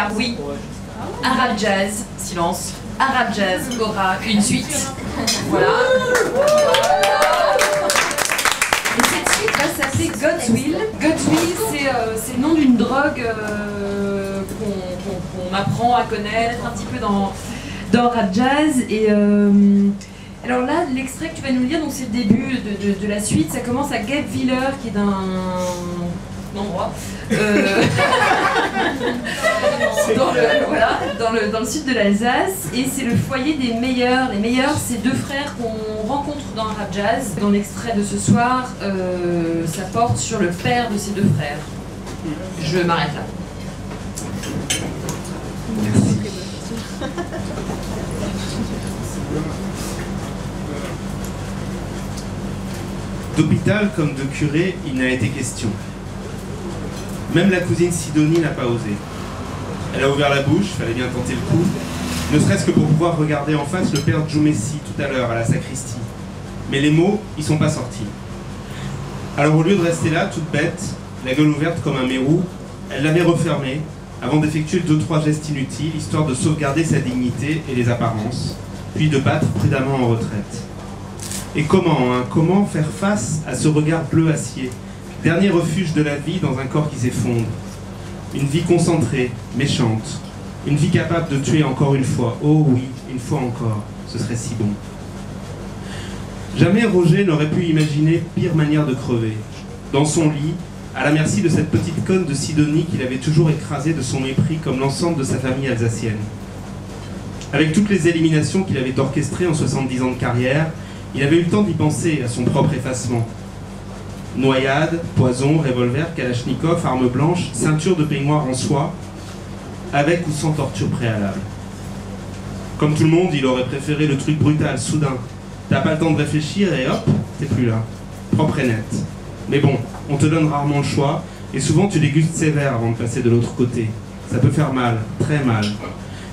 car oui, Arab Jazz, silence, Arab Jazz aura une suite. Voilà. Et cette suite va s'appeler God's Will. God's Will, c'est le nom d'une drogue qu'on apprend à connaître un petit peu dans Arab Jazz. Et alors là, l'extrait que tu vas nous lire, donc c'est le début de la suite. Ça commence à Guebwiller, qui est d'un endroit dans le sud de l'Alsace, et c'est le foyer des Meilleurs. Les Meilleurs, c'est deux frères qu'on rencontre dans Arab Jazz. Dans l'extrait de ce soir, ça porte sur le père de ces deux frères. Je m'arrête là. Merci. D'hôpital comme de curé, il n'a été question. Même la cousine Sidonie n'a pas osé. Elle a ouvert la bouche, fallait bien tenter le coup, ne serait-ce que pour pouvoir regarder en face le père Djoumessi tout à l'heure à la sacristie. Mais les mots, ils sont pas sortis. Alors au lieu de rester là, toute bête, la gueule ouverte comme un mérou, elle l'avait refermée, avant d'effectuer 2-3 gestes inutiles, histoire de sauvegarder sa dignité et les apparences, puis de battre prudemment en retraite. Et comment faire face à ce regard bleu acier, dernier refuge de la vie dans un corps qui s'effondre? Une vie concentrée, méchante, une vie capable de tuer encore une fois. Oh oui, une fois encore, ce serait si bon. Jamais Roger n'aurait pu imaginer pire manière de crever. Dans son lit, à la merci de cette petite conne de Sidonie qu'il avait toujours écrasée de son mépris comme l'ensemble de sa famille alsacienne. Avec toutes les éliminations qu'il avait orchestrées en 70 ans de carrière, il avait eu le temps d'y penser à son propre effacement. Noyade, poison, revolver, kalachnikov, arme blanche, ceinture de peignoir en soie, avec ou sans torture préalable. Comme tout le monde, il aurait préféré le truc brutal, soudain. T'as pas le temps de réfléchir et hop, t'es plus là. Propre et net. Mais bon, on te donne rarement le choix, et souvent tu dégustes sévère avant de passer de l'autre côté. Ça peut faire mal, très mal.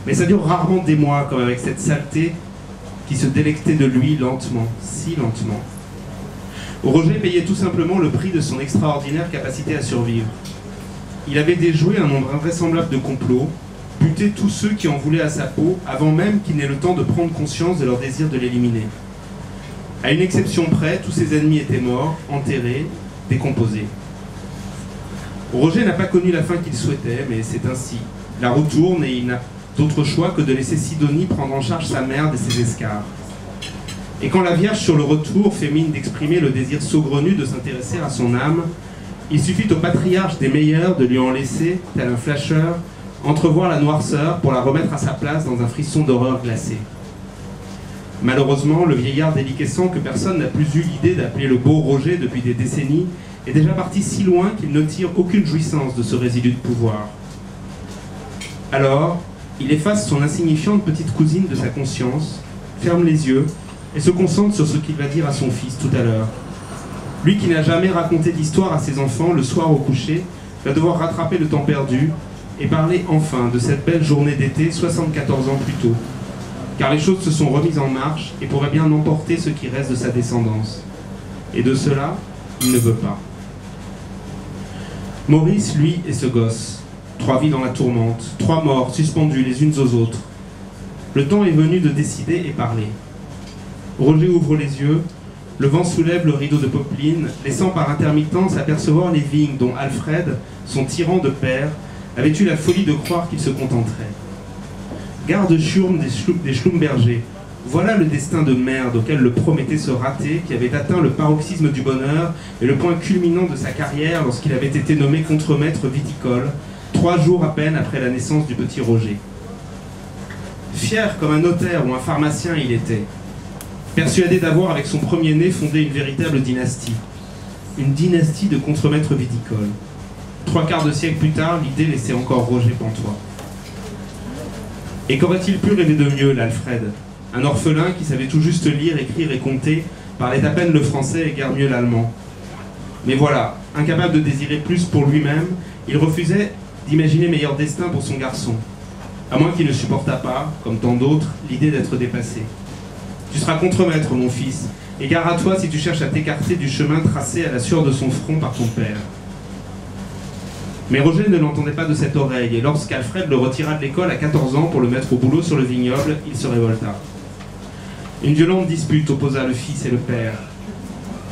Mais ça dure rarement des mois, comme avec cette saleté qui se délectait de lui lentement, si lentement. Roger payait tout simplement le prix de son extraordinaire capacité à survivre. Il avait déjoué un nombre invraisemblable de complots, buté tous ceux qui en voulaient à sa peau, avant même qu'il n'ait le temps de prendre conscience de leur désir de l'éliminer. À une exception près, tous ses ennemis étaient morts, enterrés, décomposés. Roger n'a pas connu la fin qu'il souhaitait, mais c'est ainsi. La roue tourne et il n'a d'autre choix que de laisser Sidonie prendre en charge sa merde et ses escarres. Et quand la Vierge sur le retour fait mine d'exprimer le désir saugrenu de s'intéresser à son âme, il suffit au patriarche des Meilleurs de lui en laisser, tel un flasheur, entrevoir la noirceur pour la remettre à sa place dans un frisson d'horreur glacée. Malheureusement, le vieillard déliquescent que personne n'a plus eu l'idée d'appeler le beau Roger depuis des décennies est déjà parti si loin qu'il ne tire aucune jouissance de ce résidu de pouvoir. Alors, il efface son insignifiante petite cousine de sa conscience, ferme les yeux et se concentre sur ce qu'il va dire à son fils tout à l'heure. Lui qui n'a jamais raconté d'histoire à ses enfants le soir au coucher, va devoir rattraper le temps perdu et parler enfin de cette belle journée d'été 74 ans plus tôt. Car les choses se sont remises en marche et pourraient bien emporter ce qui reste de sa descendance. Et de cela, il ne veut pas. Maurice, lui, est ce gosse. 3 vies dans la tourmente, 3 morts suspendues les unes aux autres. Le temps est venu de décider et parler. Roger ouvre les yeux, le vent soulève le rideau de popeline, laissant par intermittence apercevoir les vignes dont Alfred, son tyran de père, avait eu la folie de croire qu'il se contenterait. Garde-chiourme des Schlumberger, voilà le destin de merde auquel le Prométhée se ratait, qui avait atteint le paroxysme du bonheur et le point culminant de sa carrière lorsqu'il avait été nommé contremaître viticole, 3 jours à peine après la naissance du petit Roger. Fier comme un notaire ou un pharmacien il était, persuadé d'avoir avec son premier-né fondé une véritable dynastie. Une dynastie de contremaîtres viticoles. 3/4 de siècle plus tard, l'idée laissait encore Roger pantois. Et qu'aurait-il pu rêver de mieux, l'Alfred? Un orphelin qui savait tout juste lire, écrire et compter, parlait à peine le français et guère mieux l'allemand. Mais voilà, incapable de désirer plus pour lui-même, il refusait d'imaginer meilleur destin pour son garçon, à moins qu'il ne supportât pas, comme tant d'autres, l'idée d'être dépassé. Tu seras contremaître, mon fils, et gare à toi si tu cherches à t'écarter du chemin tracé à la sueur de son front par ton père. Mais Roger ne l'entendait pas de cette oreille, et lorsqu'Alfred le retira de l'école à 14 ans pour le mettre au boulot sur le vignoble, il se révolta. Une violente dispute opposa le fils et le père.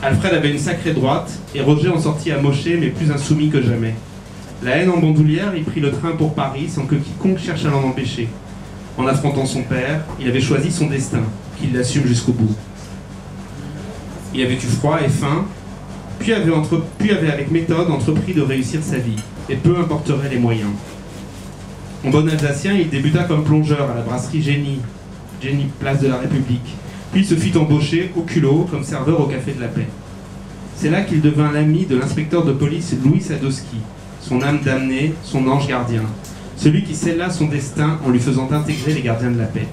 Alfred avait une sacrée droite, et Roger en sortit amoché, mais plus insoumis que jamais. La haine en bandoulière, il prit le train pour Paris sans que quiconque cherche à l'en empêcher. En affrontant son père, il avait choisi son destin, qu'il l'assume jusqu'au bout. Il avait eu froid et faim, puis avait avec méthode entrepris de réussir sa vie, et peu importeraient les moyens. En bon alsacien, il débuta comme plongeur à la brasserie Jenny, place de la République, puis se fit embaucher au culot comme serveur au Café de la Paix. C'est là qu'il devint l'ami de l'inspecteur de police Louis Sadowski, son âme damnée, son ange gardien, celui qui scella son destin en lui faisant intégrer les gardiens de la paix.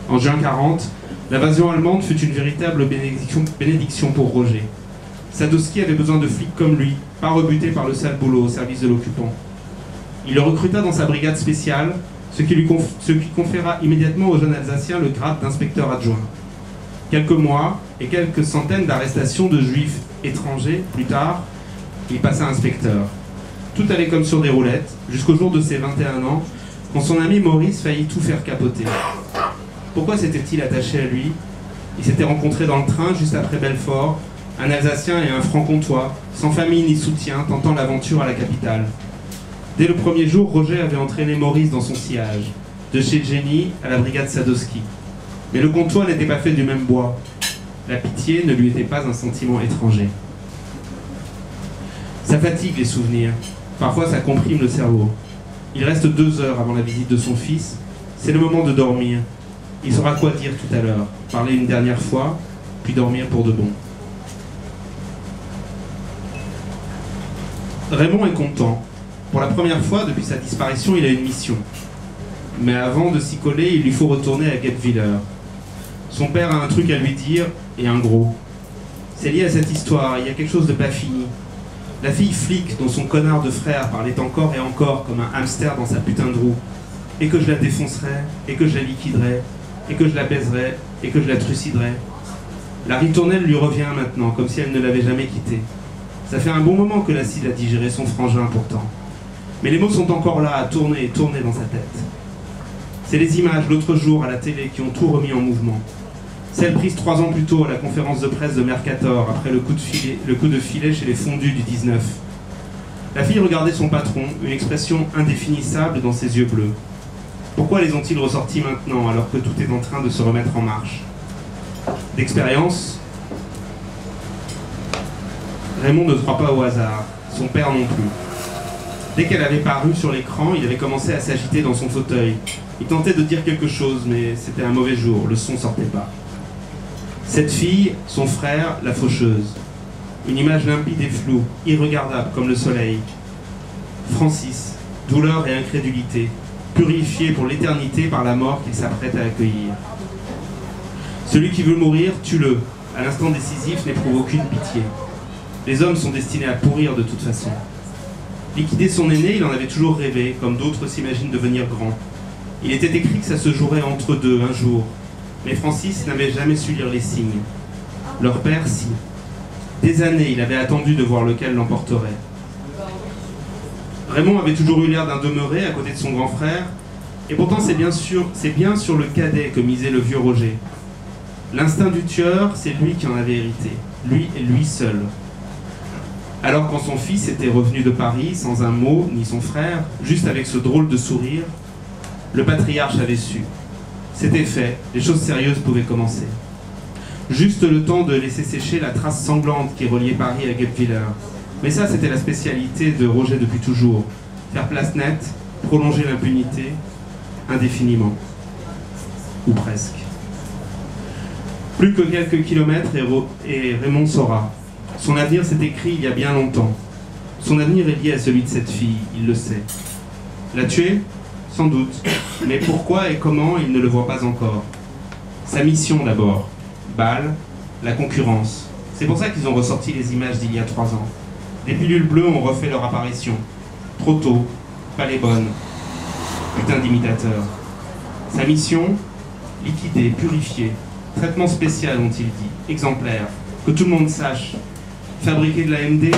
En juin 40, l'invasion allemande fut une véritable bénédiction pour Roger. Sadowski avait besoin de flics comme lui, pas rebutés par le sale boulot au service de l'occupant. Il le recruta dans sa brigade spéciale, ce qui conféra immédiatement au jeune Alsacien le grade d'inspecteur adjoint. Quelques mois et quelques centaines d'arrestations de juifs étrangers plus tard, il passa inspecteur. Tout allait comme sur des roulettes, jusqu'au jour de ses 21 ans, quand son ami Maurice faillit tout faire capoter. Pourquoi s'était-il attaché à lui? Ils s'étaient rencontrés dans le train juste après Belfort, un Alsacien et un franc-comtois, sans famille ni soutien, tentant l'aventure à la capitale. Dès le premier jour, Roger avait entraîné Maurice dans son sillage, de chez Jenny à la brigade Sadowski. Mais le comtois n'était pas fait du même bois. La pitié ne lui était pas un sentiment étranger. Ça fatigue les souvenirs. Parfois, ça comprime le cerveau. Il reste 2 heures avant la visite de son fils. C'est le moment de dormir. Il saura quoi dire tout à l'heure. Parler une dernière fois, puis dormir pour de bon. Raymond est content. Pour la première fois depuis sa disparition, il a une mission. Mais avant de s'y coller, il lui faut retourner à Guebwiller. Son père a un truc à lui dire, et un gros. C'est lié à cette histoire, il y a quelque chose de pas fini. La fille flic dont son connard de frère parlait encore et encore comme un hamster dans sa putain de roue. Et que je la défoncerais, et que je la liquiderais, et que je la baiserais, et que je la truciderais. La ritournelle lui revient maintenant, comme si elle ne l'avait jamais quittée. Ça fait un bon moment que l'acide a digéré son frangin pourtant. Mais les mots sont encore là, à tourner et tourner dans sa tête. C'est les images l'autre jour à la télé qui ont tout remis en mouvement. Celle prise 3 ans plus tôt à la conférence de presse de Mercator, après le coup de filet chez les fondus du 19. La fille regardait son patron, une expression indéfinissable dans ses yeux bleus. Pourquoi les ont-ils ressortis maintenant, alors que tout est en train de se remettre en marche? D'expérience, Raymond ne croit pas au hasard, son père non plus. Dès qu'elle avait paru sur l'écran, il avait commencé à s'agiter dans son fauteuil. Il tentait de dire quelque chose, mais c'était un mauvais jour, le son sortait pas. Cette fille, son frère, la faucheuse. Une image limpide et floue, irregardable comme le soleil. Francis, douleur et incrédulité, purifié pour l'éternité par la mort qu'il s'apprête à accueillir. Celui qui veut mourir, tue-le. À l'instant décisif, n'éprouve aucune pitié. Les hommes sont destinés à pourrir de toute façon. Liquider son aîné, il en avait toujours rêvé, comme d'autres s'imaginent devenir grands. Il était écrit que ça se jouerait entre deux, un jour. Mais Francis n'avait jamais su lire les signes. Leur père, si. Des années, il avait attendu de voir lequel l'emporterait. Raymond avait toujours eu l'air d'un demeuré à côté de son grand frère, et pourtant c'est bien sur le cadet que misait le vieux Roger. L'instinct du tueur, c'est lui qui en avait hérité, lui et lui seul. Alors quand son fils était revenu de Paris, sans un mot, ni son frère, juste avec ce drôle de sourire, le patriarche avait su. C'était fait, les choses sérieuses pouvaient commencer. Juste le temps de laisser sécher la trace sanglante qui reliait Paris à Guebwiller. Mais ça, c'était la spécialité de Roger depuis toujours. Faire place nette, prolonger l'impunité, indéfiniment. Ou presque. Plus que quelques kilomètres et Raymond saura. Son avenir s'est écrit il y a bien longtemps. Son avenir est lié à celui de cette fille, il le sait. La tuer? Sans doute. Mais pourquoi et comment, il ne le voit pas encore. Sa mission d'abord. Bâle, la concurrence. C'est pour ça qu'ils ont ressorti les images d'il y a 3 ans. Des pilules bleues ont refait leur apparition. Trop tôt, pas les bonnes. Putain d'imitateur. Sa mission? Liquider, purifier. Traitement spécial, ont-ils dit. Exemplaire. Que tout le monde sache. Fabriquer de la MD,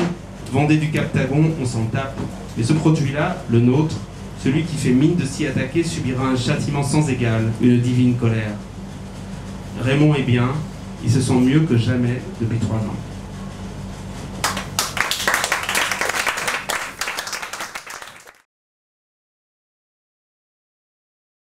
vendez du Captagon, on s'en tape. Mais ce produit-là, le nôtre, celui qui fait mine de s'y attaquer, subira un châtiment sans égal, une divine colère. Raymond est bien, ils se sont mieux que jamais depuis 3 ans.